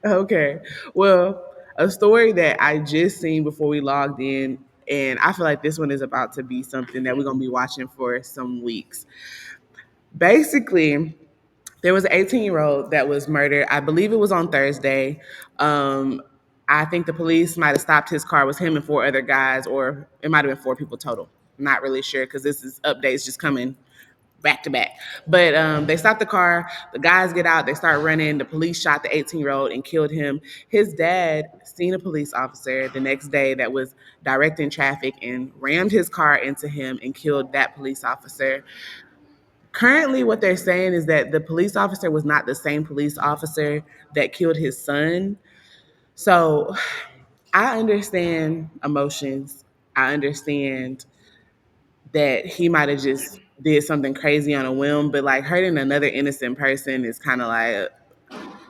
Okay. Well, a story that I just seen before we logged in, and I feel like this one is about to be something that we're gonna be watching for some weeks. Basically, there was an 18-year-old that was murdered. I believe it was on Thursday. Um, I think the police might have stopped his car. It was him and four other guys, or it might have been four people total. I'm not really sure because this is updates just coming back to back. But they stopped the car. The guys get out. They start running. The police shot the 18-year-old and killed him. His dad seen a police officer the next day that was directing traffic and rammed his car into him and killed that police officer. Currently, what they're saying is that the police officer was not the same police officer that killed his son. So I understand emotions. I understand that he might have just did something crazy on a whim, but like hurting another innocent person is kind of like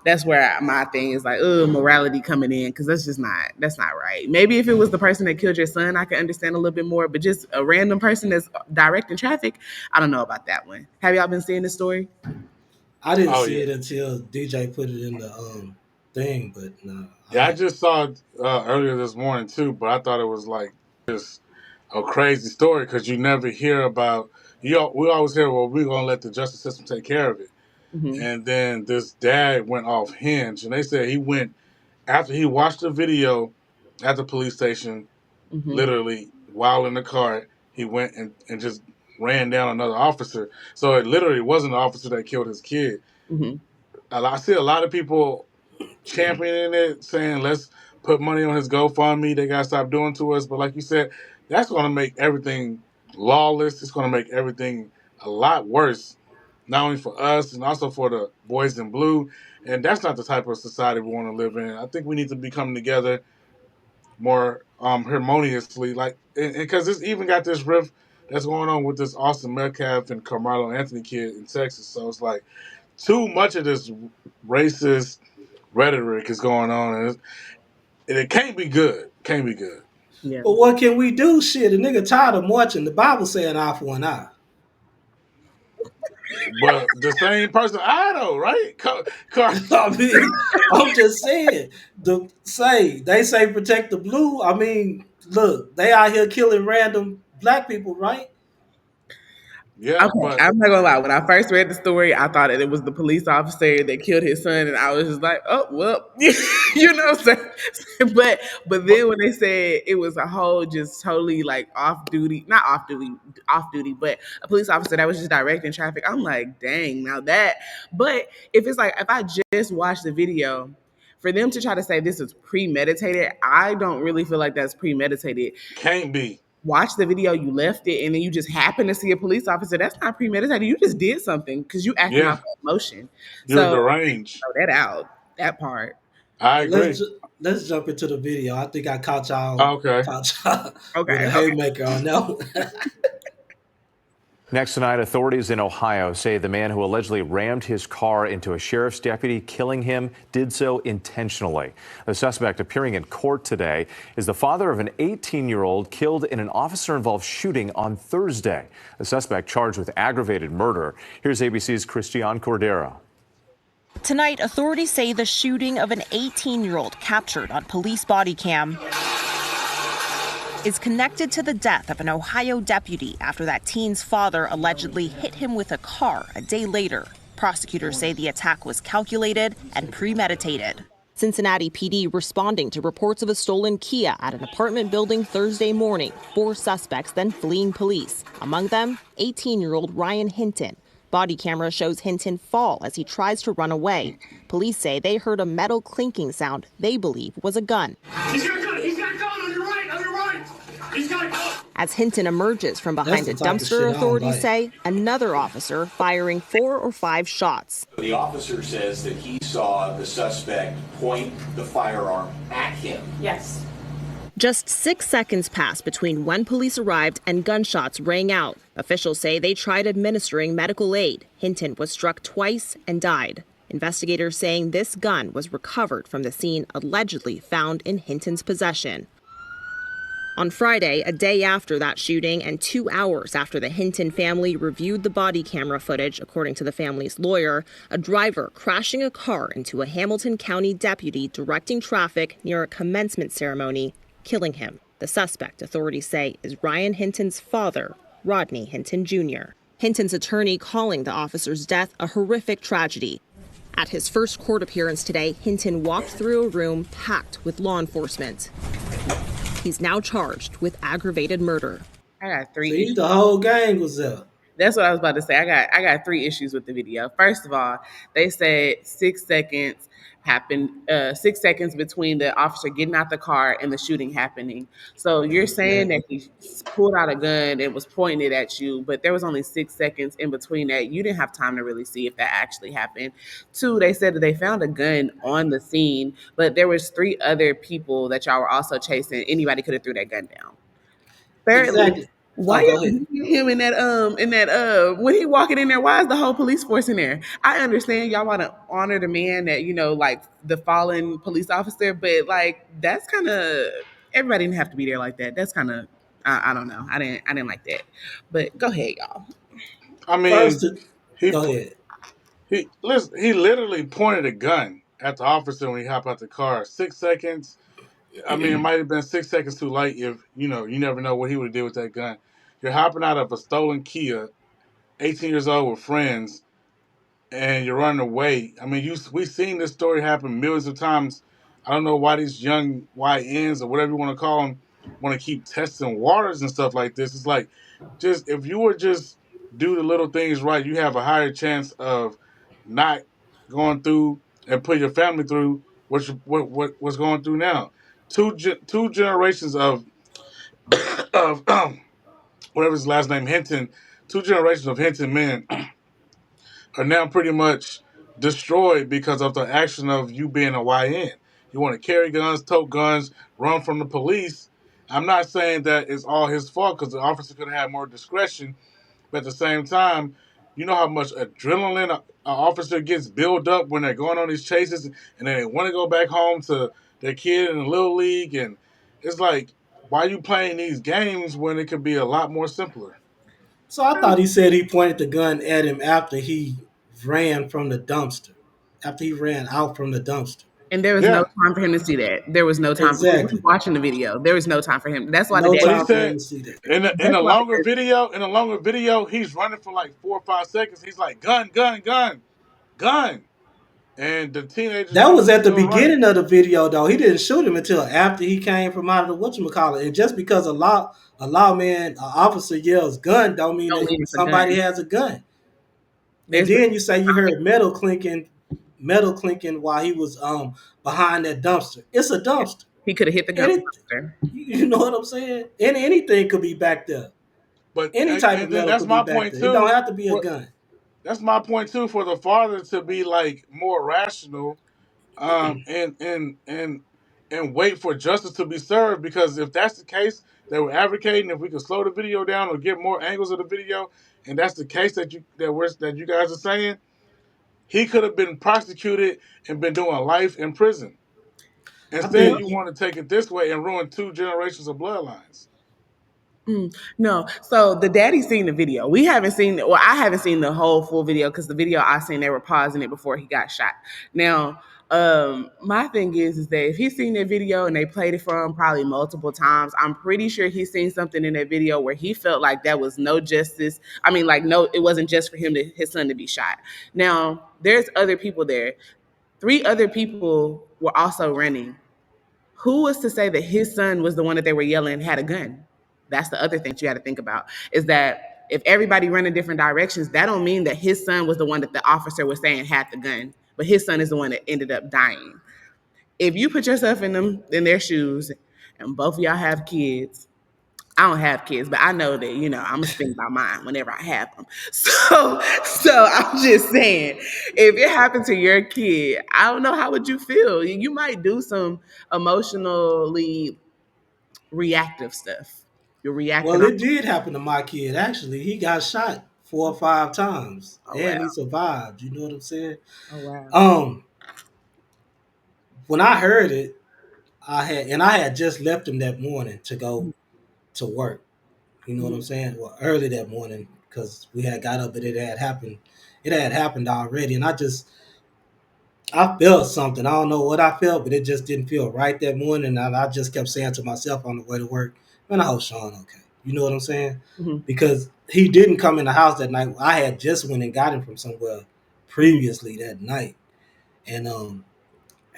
that's where my thing is like, oh, morality coming in because that's not right. Maybe if it was the person that killed your son, I could understand a little bit more, but just a random person that's directing traffic, I don't know about that one. Have y'all been seeing this story? I didn't Oh see yeah, it until DJ put it in the thing, but no, yeah. I I just saw it earlier this morning too, but I thought it was like just a crazy story because you never hear about. We always hear, well, we're gonna let the justice system take care of it, Mm-hmm. and then this dad went off hinge, and they said he went after he watched the video at the police station, Mm-hmm. literally while in the car, he went and just ran down another officer. So it literally wasn't the officer that killed his kid. Mm-hmm. I see a lot of people championing it, saying let's put money on his GoFundMe. They gotta stop doing to us. But like you said, that's gonna make everything lawless. It's gonna make everything a lot worse, not only for us and also for the boys in blue. And that's not the type of society we want to live in. I think we need to be coming together more harmoniously, like because this even got this rift that's going on with this Austin Metcalf and Carmelo Anthony kid in Texas. So it's like too much of this racist rhetoric is going on, and it can't be good. Can't be good. Yeah. But what can we do? Shit, a nigga tired of marching. The Bible saying eye for an eye. But the same person, I know, right? I mean, I'm just saying. They say protect the blue. I mean, look, they out here killing random black people, right? Yeah, Okay, but I'm not gonna lie. When I first read the story, I thought that it was the police officer that killed his son, and I was just like, "Oh, well," you know. So, but then when they said it was a whole just totally like not off duty, but a police officer that was just directing traffic, I'm like, "Dang!" Now that, but if it's like if I just watched the video, for them to try to say this is premeditated, I don't really feel like that's premeditated. can't be. Watch the video, you left it, and then you just happen to see a police officer. That's not premeditated. You just did something because you acting Yeah, off emotion. you're So deranged. throw that out, that part. I Let's agree. let's jump into the video. I think I Okay. caught y'all with Okay, a okay. haymaker on that one. Next tonight, authorities in Ohio say the man who allegedly rammed his car into a sheriff's deputy, killing him, did so intentionally. The suspect appearing in court today is the father of an 18-year-old killed in an officer-involved shooting on Thursday. The suspect charged with aggravated murder. Here's ABC's Christiane Cordero. Tonight, authorities say the shooting of an 18-year-old captured on police body cam is connected to the death of an Ohio deputy after that teen's father allegedly hit him with a car a day later. Prosecutors say the attack was calculated and premeditated. Cincinnati PD responding to reports of a stolen Kia at an apartment building Thursday morning. 4 suspects then fleeing police. Among them, 18-year-old Ryan Hinton. Body camera shows Hinton fall as he tries to run away. Police say they heard a metal clinking sound they believe was a gun. He's got a gun! He's got a gun! On your right! On your right! He's got a gun! As Hinton emerges from behind a dumpster, authorities say another officer firing 4 or 5 shots. The officer says that he saw the suspect point the firearm at him. Yes. Just 6 seconds passed between when police arrived and gunshots rang out. Officials say they tried administering medical aid. Hinton was struck twice and died. Investigators saying this gun was recovered from the scene allegedly found in Hinton's possession. On Friday, a day after that shooting and 2 hours after the Hinton family reviewed the body camera footage, according to the family's lawyer, a driver crashing a car into a Hamilton County deputy directing traffic near a commencement ceremony, killing him. The suspect, authorities say, is Ryan Hinton's father, Rodney Hinton Jr. Hinton's attorney calling the officer's death a horrific tragedy. At his first court appearance today, Hinton walked through a room packed with law enforcement. He's now charged with aggravated murder. I got three See, issues. the whole gang was there. That's what I was about to say. I got three issues with the video. First of all, they said 6 seconds happened. 6 seconds between the officer getting out the car and the shooting happening. So you're saying that he pulled out a gun and was pointing it at you, but there was only 6 seconds in between that. You didn't have time to really see if that actually happened. Two, they said that they found a gun on the scene, but there was three other people that y'all were also chasing. Anybody could have threw that gun down. Thirdly, Exactly. why Oh, go y'all ahead. beating him in that when he walking in there? Why is the whole police force in there? I understand y'all want to honor the man that like the fallen police officer, but like that's kind of everybody didn't have to be there like that. That's kind of I don't know. I didn't like that. But go ahead, y'all. I First, mean, he go ahead. he literally pointed a gun at the officer when he hopped out the car. 6 seconds. I mean, it might have been 6 seconds too late. If you never know what he would have did with that gun. You're hopping out of a stolen Kia, 18 years old with friends, and you're running away. I mean, we've seen this story happen millions of times. I don't know why these young YNs or whatever you want to call them want to keep testing waters and stuff like this. It's like, just if you were just do the little things right, you have a higher chance of not going through and put your family through what's going through now. Two generations of whatever his last name Hinton, two generations of Hinton men are now pretty much destroyed because of the action of you being a YN. You want to carry guns, tote guns, run from the police. I'm not saying that it's all his fault because the officer could have had more discretion, but at the same time, you know how much adrenaline an officer gets built up when they're going on these chases and then they want to go back home to their kid in the little league. And it's like, why are you playing these games when it could be a lot more simpler? So I thought he said he pointed the gun at him after he ran from the dumpster. After he ran out from the dumpster. And there was no Yeah. time for him to see that. There was no time. We were Exactly. watching the video. There was no time for him. That's why the No But daddy. he time for him said to see that. in That's a why longer video, he's running for like 4 or 5 seconds. He's like, gun, gun, gun, gun. And the teenagers That know was he's at the still running. beginning of the video, though. He didn't shoot him until after he came from out of the whatchamacallit. And just because a lawman, an officer yells gun, don't mean don't that mean it's a somebody gun. has a gun. And There's then you say you heard metal clinking while he was behind that dumpster. It's a dumpster. he could have hit the gun Any, faster. you know what I'm saying? Anything could be back there. But Any type of and then metal that's could be my back point there. It don't too. have to be a For gun. That's my point too. For the father to be like more rational, and wait for justice to be served. Because if that's the case, they were advocating if we could slow the video down or get more angles of the video, and that's the case that you guys are saying, he could have been prosecuted and been doing life in prison. I Instead, think you want to take it this way and ruin 2 generations of bloodlines. No, so the daddy seen the video. We haven't seen. Well, I haven't seen the whole full video because the video I seen they were pausing it before he got shot. Now, my thing is that if he's seen that video and they played it for him probably multiple times, I'm pretty sure he's seen something in that video where he felt like that was no justice. I mean, like no, it wasn't just for his son to be shot. Now, there's other people there. Three other people were also running. Who was to say that his son was the one that they were yelling had a gun? That's the other thing that you got to think about is that if everybody run in different directions, that don't mean that his son was the one that the officer was saying had the gun, but his son is the one that ended up dying. If you put yourself in their shoes, and both of y'all have kids, I don't have kids, but I know that I'm gonna spend by mine whenever I have them. So I'm just saying, if it happened to your kid, I don't know how would you feel. You might do some emotionally reactive stuff. You're reacting well, off. it did happen to my kid. Actually, he got shot 4 or 5 times, Oh and he wow. survived. You know what I'm saying? Oh wow. Um, when I heard it, I had just left him that morning to go. to work. You know what I'm Mhm. saying? Well, early that morning because we had got up, but it had happened. It had happened already, and I felt something. I don't know what I felt, but it just didn't feel right that morning. And I just kept saying to myself on the way to work, "Man, I hope Sean okay." You know what I'm saying? Mhm. Because he didn't come in the house that night. I had just went and got him from somewhere previously that night, and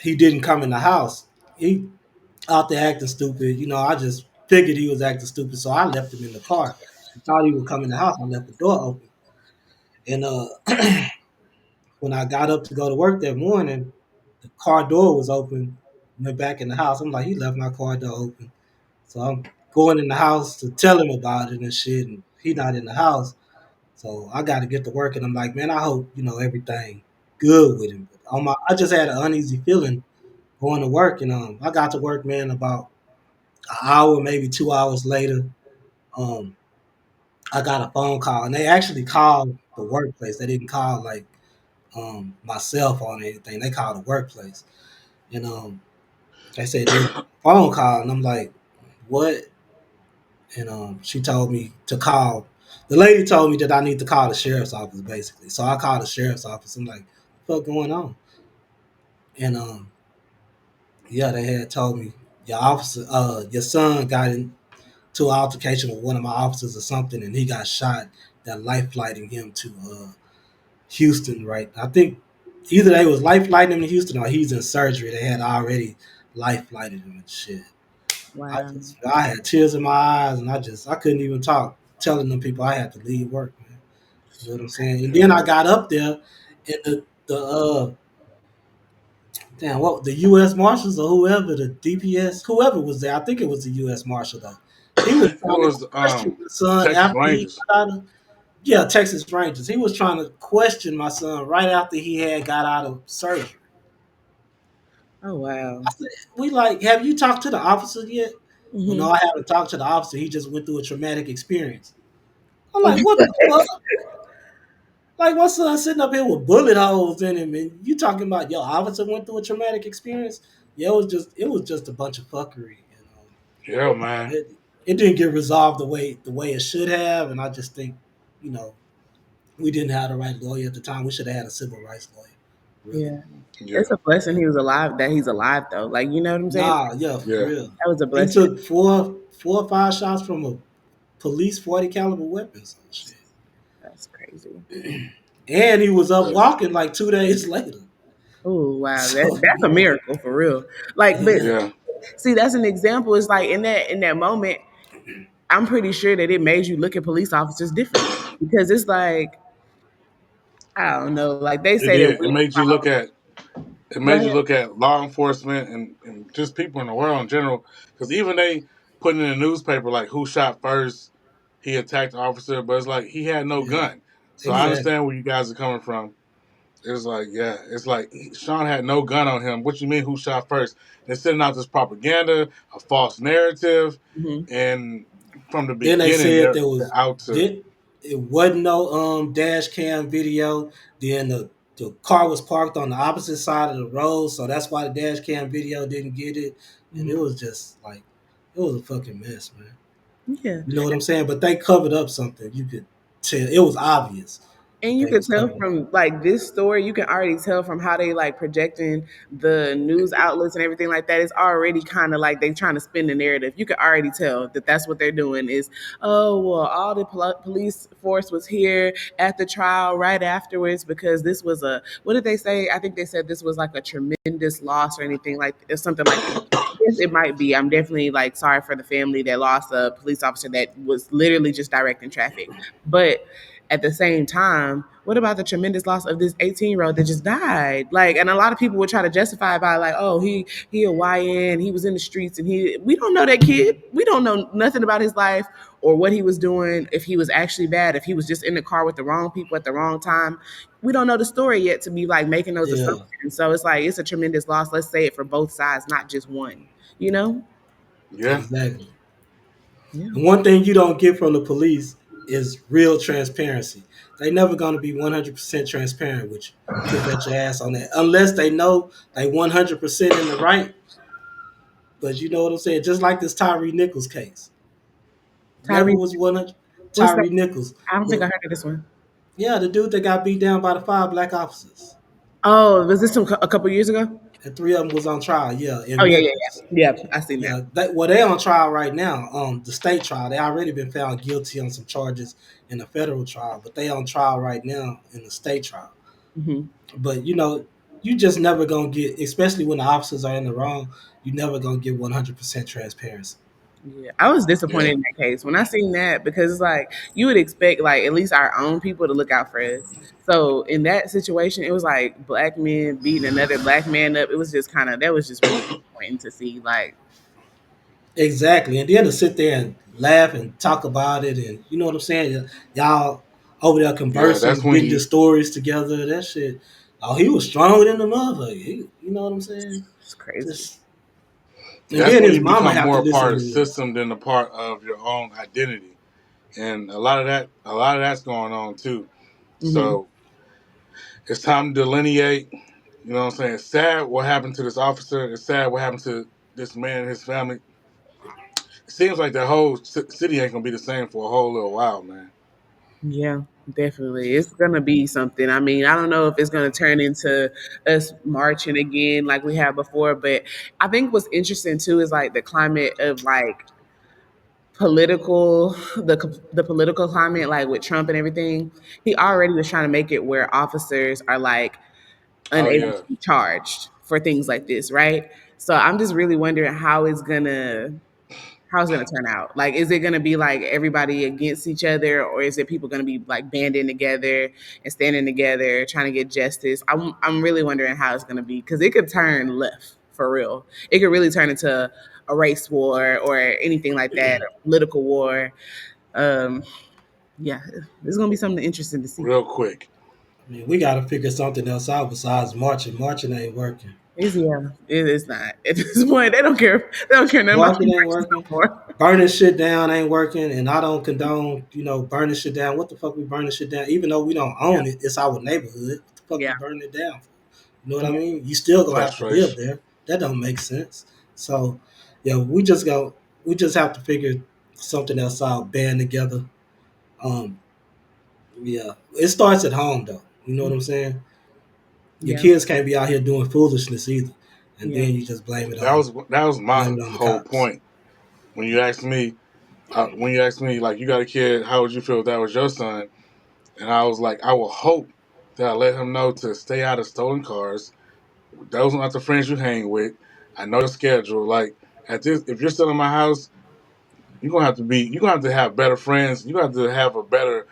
he didn't come in the house. He out there acting stupid. You know, I just figured he was acting stupid, so I left him in the car. I thought he would come in the house. I left the door open, and when I got up to go to work that morning, the car door was open. Went back in the house. I'm like, he left my car door open. So I'm going in the house to tell him about it and shit, and he not in the house. So I got to get to work, and I'm like, man, I hope everything good with him. I just had an uneasy feeling going to work, and I got to work, man, about an hour, maybe 2 hours later. Um, I got a phone call, and they actually called the workplace. They didn't call like my cell phone or anything. They called the workplace, and they said they phone call, and I'm like, what? And she told me to call. The lady told me that I need to call the sheriff's office, basically. So I called the sheriff's office. I'm like, what the fuck going on? And yeah, they had told me your son got into an altercation with one of my officers or something, and he got shot. That life flighting him to Houston, right? I think either they was life flighting him to Houston or he's in surgery. They had already life flighted him and shit. Wow. I had tears in my eyes, and I couldn't even talk, telling them people I had to leave work, man. You know what I'm saying? And then I got up there, and the damn, what, the U.S. Marshals or whoever, the DPS, whoever was there. I think it was the U.S. Marshal though. He was It trying to was question my son Texas after he Rangers. got out of, yeah, Texas Rangers. He was trying to question my son right after he had got out of surgery. Oh wow. I said, we like, have you talked to the officer yet? Well, Hmm. no, I haven't talked to the officer. He just went through a traumatic experience. I'm like, what the fuck? Like, my son sitting up here with bullet holes in him, and you talking about your officer went through a traumatic experience? Yeah, it was just a bunch of fuckery. Yeah, man. It, it didn't get resolved the way it should have, and I just think, you know, we didn't have the right lawyer at the time. We should have had a civil rights lawyer, really. Yeah. It's Yeah, a blessing he was alive that he's alive though. Like you know what I'm saying? Nah, yeah, for yeah. real. That was a He blessing. took four or five shots from a police 40 caliber weapon. So shit. That's crazy. And he was up But walking like 2 days later. Oh wow. So That's a miracle for real. Like but yeah, yeah, see that's an example. It's like in that moment, I'm pretty sure that it made you look at police officers differently. Because it's like, I don't know, like they it say that did. It go made you ahead. look at law enforcement and just people in the world in general. Because even they put in the newspaper like who shot first, he attacked the officer, but it's like he had no yeah, gun. So I exactly. understand where you guys are coming from. It's like, yeah, it's like Sean had no gun on him. What you mean, who shot first? They're sending out this propaganda, a false narrative, Hmm. and from the Then they beginning, said they're out to, it wasn't no dash cam video. Then the car was parked on the opposite side of the road, so that's why the dash cam video didn't get it. And it Hmm. was just like it was a fucking mess, man. Yeah. You know what I'm saying? But they covered up something. You could tell it was obvious And that you they could was tell covering up. from like this story, you can already tell from how they like projecting the news outlets and everything like that. It's already kind of like they trying to spin the narrative. You can already tell that that's what they're doing is, oh, well, all the police force was here at the trial right afterwards because this was what did they say? I think they said this was like a tremendous loss or anything like or something like that. Yes, it might be. I'm definitely like sorry for the family that lost a police officer that was literally just directing traffic. But at the same time, what about the tremendous loss of this 18-year-old that just died? Like, and a lot of people would try to justify it by like, oh, he a YN, he was in the streets, and we don't know that kid. We don't know nothing about his life or what he was doing, if he was actually bad, if he was just in the car with the wrong people at the wrong time. We don't know the story yet to be like making those Yeah, assumptions. So it's like it's a tremendous loss. Let's say it for both sides, not just one. You know? yeah, exactly. Yeah. And one thing you don't get from the police is real transparency. They never gonna be 100% transparent with you. You can bet your ass on that, unless they know they 100% in the right. But you know what I'm saying? Just like this Tyree Nichols case. Never Tyree, was one of what's that? Tyree Nichols. I don't think But I heard of this one. yeah, the dude that got beat down by the 5 black officers. Oh, was this a couple years ago? And 3 of them was on trial, yeah, Oh in yeah, yeah, Memphis. yeah. Yeah, I seen that. Yeah, they on trial right now. The state trial. They already been found guilty on some charges in the federal trial, but they on trial right now in the state trial. Hmm. But you just never gonna get, especially when the officers are in the wrong. You never gonna get 100% transparency. Yeah, I was disappointed Yeah. in that case when I seen that because it's like you would expect like at least our own people to look out for us. So in that situation, it was like black men beating another black man up. It was just kind of that was just really disappointing to see. Like, Exactly, and then to sit there and laugh and talk about it, and you know what I'm saying. Y'all over there Yeah, that's conversing, when getting your you. stories together. That shit. Oh, he was stronger than the mother. You know what I'm saying? it's crazy. Just and That's then when his you mama become have to more a listen part of to the him. system than a part of your own identity, and a lot of that's going on too. Hmm. So it's time to delineate. You know what I'm saying? It's sad what happened to this officer. It's sad what happened to this man and his family. It seems like the whole city ain't gonna be the same for a whole little while, man. Yeah, definitely. It's gonna be something. I mean, I don't know if it's gonna turn into us marching again like we have before, but I think what's interesting too is like the climate of like political the political climate like with Trump and everything. He already was trying to make it where officers are like Oh unable yeah, to be charged for things like this, right? So I'm just really wondering how it's gonna turn out. Like, is it gonna be like everybody against each other, or is it people gonna be like banding together and standing together trying to get justice? I'm really wondering how it's gonna be because it could turn left for real. It could really turn into a race war or anything like that, a political war. Um, yeah, it's gonna be something interesting to see. real quick. I mean, we got to figure something else out besides marching. Marching ain't working. It's yeah, it is not at this point. They don't care. They don't care nothing about the Walking ain't races no working. more. Burning shit down ain't working, and I don't condone, burning shit down. What the fuck we burning shit down? Even though we don't Yeah, own it, it's our neighborhood. What the fuck yeah, we burning it down for? You know what I yeah, mean? You still gonna have to live Frustration. there. That don't make sense. So, yeah, we just have to figure something else out, band together. Um, yeah, it starts at home though. You know what I'm saying? Your yeah, kids can't be out here doing foolishness either, and yeah. then you just blame it That on was that was blame my it on the whole cops. point when you asked me. When you asked me, like, you got a kid, how would you feel if that was your son? And I was like, I will hope that I let him know to stay out of stolen cars. Those are not the friends you hang with. I know your schedule. Like, at this, if you're still in my house, you're gonna have to have better friends. You have to have a better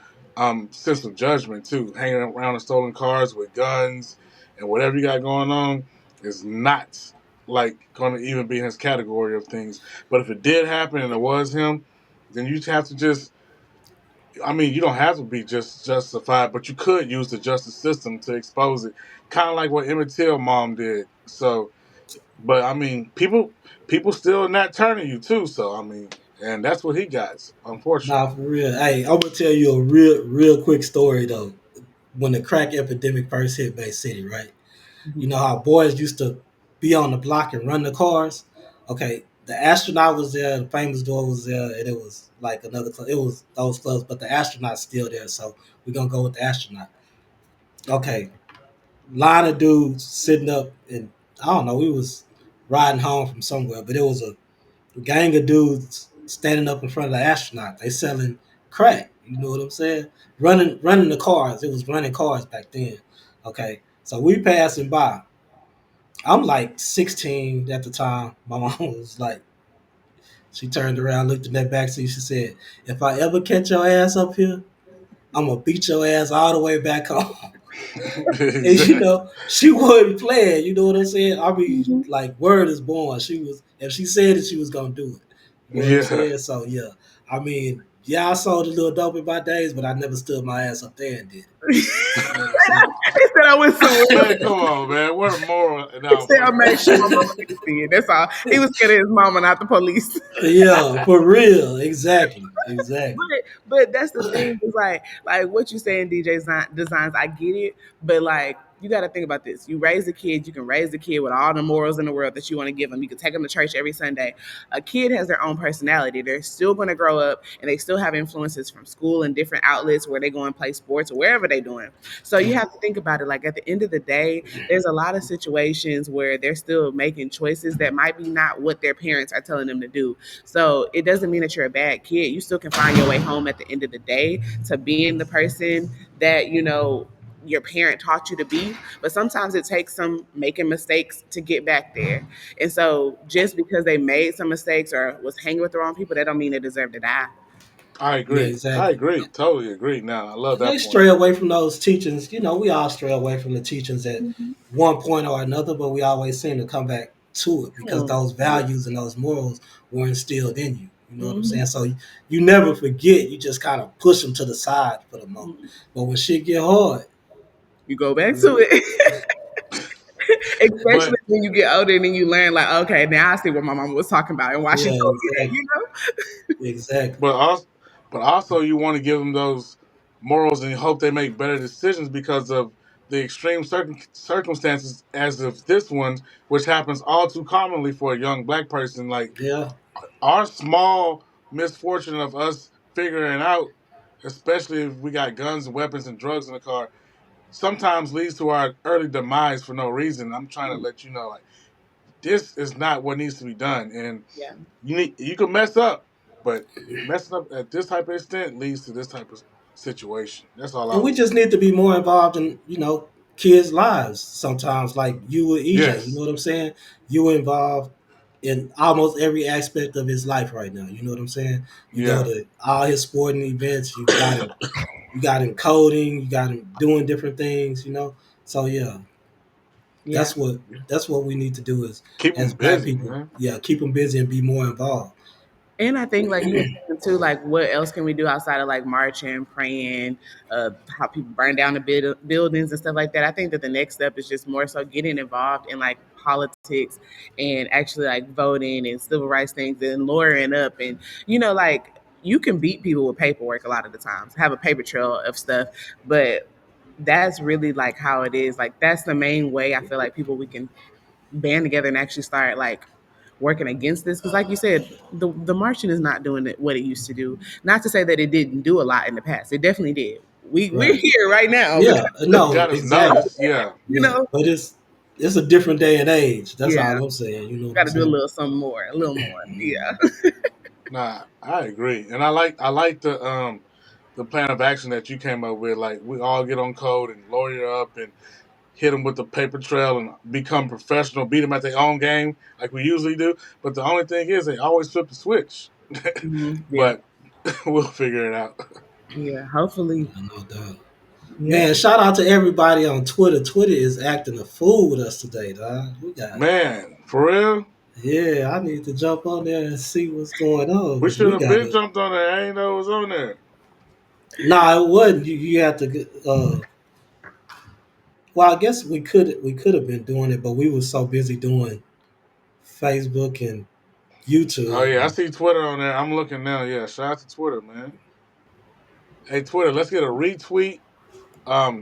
sense of judgment too. Hanging around in stolen cars with guns and whatever you got going on is not like gonna even be in his category of things. But if it did happen and it was him, then you have to just, I mean, you don't have to be just justified, but you could use the justice system to expose it. Kind of like what Emmett Till mom did. So, but I mean, people still not turning you too. So I mean, and that's what he got, Nah, unfortunately. for real. Hey, I'm gonna tell you a real quick story though. When the crack epidemic first hit Bay City, right? You Mhm. know how boys used to be on the block and run the cars. Okay, the astronaut was there, the famous door was there, and it was like another club. It was those clubs, but the astronaut's still there, so we're gonna go with the astronaut. Okay, line of dudes sitting up, and I don't know, we was riding home from somewhere, but it was a gang of dudes standing up in front of the astronaut. They selling crack. You know what I'm saying? Running the cars. It was running cars back then. Okay, so we passing by. I'm like 16 at the time. My mom was like, she turned around, looked in that backseat. She said, "If I ever catch your ass up here, I'm gonna beat your ass all the way back home." And Exactly. she wasn't playing. You know what I'm saying? I mean, Mhm. like word is born. She was, if she said it, she was gonna do it. You know what I'm Yeah. saying? So yeah, I mean, yeah, I sold a little dope in my days, but I never stood my ass up there and did it. You know what I'm saying? They said I went somewhere. Man, come on, man. What a moral. He No, said I fuck made that. sure my mama didn't see it. That's all. He was scared of his mama, not the police. Yeah, for real. Exactly. But that's the thing is like what you saying, DJ Designs. I get it, but like You got to think about this. You raise a kid, you can raise the kid with all the morals in the world that you want to give them. You can take them to church every Sunday. A kid has their own personality. They're still going to grow up and they still have influences from school and different outlets where they go and play sports or wherever they're doing. So you have to think about it. Like at the end of the day, there's a lot of situations where they're still making choices that might be not what their parents are telling them to do. So it doesn't mean that you're a bad kid. You still can find your way home at the end of the day to being the person that, your parent taught you to be, but sometimes it takes some making mistakes to get back there. And so just because they made some mistakes or was hanging with the wrong people, that don't mean they deserve to die. I Yeah, agree. I exactly. agree. Totally agree. Now I love They that point. stray away from those teachings. We all stray away from the teachings at Mhm. one point or another, but we always seem to come back to it because Hmm. those Yeah. values and those morals were instilled in you. You know what I'm Hmm. saying? So you never forget. You just kind of push them to the side for the moment. But when shit get hard, You go back you, to it. Especially But when you get older and then you learn, like, okay, now I see what my mama was talking about and why she yeah, told me that, exactly, exactly. but also you want to give them those morals and you hope they make better decisions because of the extreme circumstances as of this one, which happens all too commonly for a young black person. Like Yeah, our small misfortune of us figuring out, especially if we got guns and weapons and drugs in the car, sometimes leads to our early demise for no reason. I'm trying to let you know, like, this is not what needs to be done, and Yeah. you can mess up, but messing up at this type of extent leads to this type of situation. That's all I and we was saying. just need to be more involved in kids' lives sometimes. Like you with EJ, you know Yes, what I'm saying? You were involved in almost every aspect of his life right now. You know what I'm saying? You go yeah. to all his sporting events. You got him coding. You got him doing different things. So yeah, Yeah. that's what that's what we need to do Keep as them Black busy, people. man. Yeah, keep them busy and be more involved. And I think, like you were saying too, like what else can we do outside of like marching, praying, how people burn down the buildings and stuff like that? I think that the next step is just more so getting involved in like politics and actually like voting and civil rights things and lawyering up. And, like you can beat people with paperwork a lot of the times, have a paper trail of stuff, but that's really like how it is. Like that's the main way I feel like we can band together and actually start like working against this, because like you said, the marching is not doing what it used to do. Not to say that it didn't do a lot in the past, it definitely did. We're Right. here right now because Yeah. It No. got us Exactly. noticed. Yeah. you Yeah. know But it's a different day and age. That's yeah, all I'm saying. You know what got I'm to do a saying? little something more, a little more. Yeah. Nah, I agree, and I like the plan of action that you came up with. Like we all get on code and lawyer up and hit them with the paper trail and become professional, beat them at their own game like we usually do. But the only thing is, they always flip the switch. Yeah. But we'll figure it out. Yeah, hopefully. Yeah, no doubt. Yeah. Man, shout out to everybody on Twitter. Twitter is acting a fool with us today, dog. Man, for real, Yeah, I need to jump on there and see what's going on we because should we have got been it. jumped on there. I ain't know it was on there. Nah, it wasn't. You have to. Well, I guess we could have been doing it, but we were so busy doing Facebook and Oh YouTube. yeah, I And see Twitter on there. I'm looking now. Yeah, shout out to Twitter, man. Hey Twitter, let's get a retweet.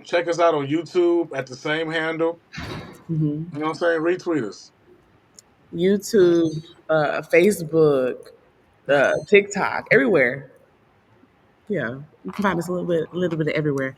Check us out on YouTube at the same handle. Hmm. You know what I'm saying? Retweet us. YouTube, Facebook, TikTok, everywhere. Yeah, you can find us a little bit of everywhere.